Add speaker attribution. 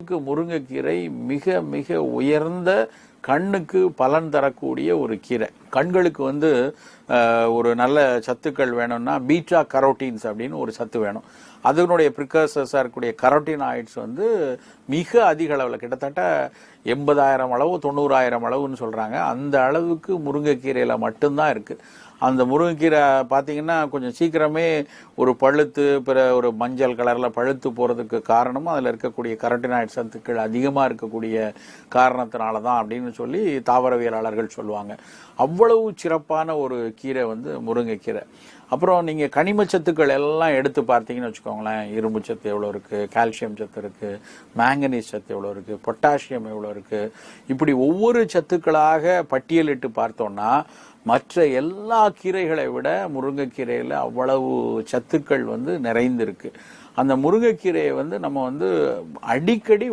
Speaker 1: முருங்கைக்கீரை மிக மிக உயர்ந்த கண்ணுக்கு பலன் தரக்கூடிய ஒரு கீரை. கண்களுக்கு ஒரு நல்ல சத்துக்கள் வேணும்னா பீட்டா கரோட்டீன்ஸ் அப்படின்னு ஒரு சத்து வேணும். அதனுடைய ப்ரிகர்சர்ஸாக இருக்கக்கூடிய கரோட்டினாய்ட்ஸ் மிக அதிக அளவில் கிட்டத்தட்ட 80,000 அளவு 90,000 அளவுன்னு சொல்கிறாங்க. அந்த அளவுக்கு முருங்கைக்கீரையில் மட்டும்தான் இருக்குது. அந்த முருங்கைக்கீரை பார்த்தீங்கன்னா கொஞ்சம் சீக்கிரமே ஒரு பழுத்து ஒரு மஞ்சள் கலரில் பழுத்து போகிறதுக்கு காரணமும் அதில் இருக்கக்கூடிய கரோட்டினாய்ட் சத்துக்கள் அதிகமாக இருக்கக்கூடிய காரணத்தினால தான் அப்படின்னு சொல்லி தாவரவியலாளர்கள் சொல்லுவாங்க. அவ்வளவு சிறப்பான ஒரு கீரை முருங்கைக்கீரை. அப்புறம் நீங்கள் கனிமச்சத்துக்கள் எல்லாம் எடுத்து பார்த்தீங்கன்னு வச்சுக்கோங்களேன், இரும்பு சத்து எவ்வளோ இருக்குது, கால்சியம் சத்து இருக்குது, மேங்கனீஸ் சத்து எவ்வளோ இருக்குது, பொட்டாசியம் எவ்வளோ இருக்குது, இப்படி ஒவ்வொரு சத்துக்களாக பட்டியலிட்டு பார்த்தோம்னா மற்ற எல்லா கீரைகளை விட முருங்கைக்கீரையில் அவ்வளவு சத்துக்கள் நிறைந்திருக்கு. அந்த முருங்கைக்கீரையை நம்ம அடிக்கடி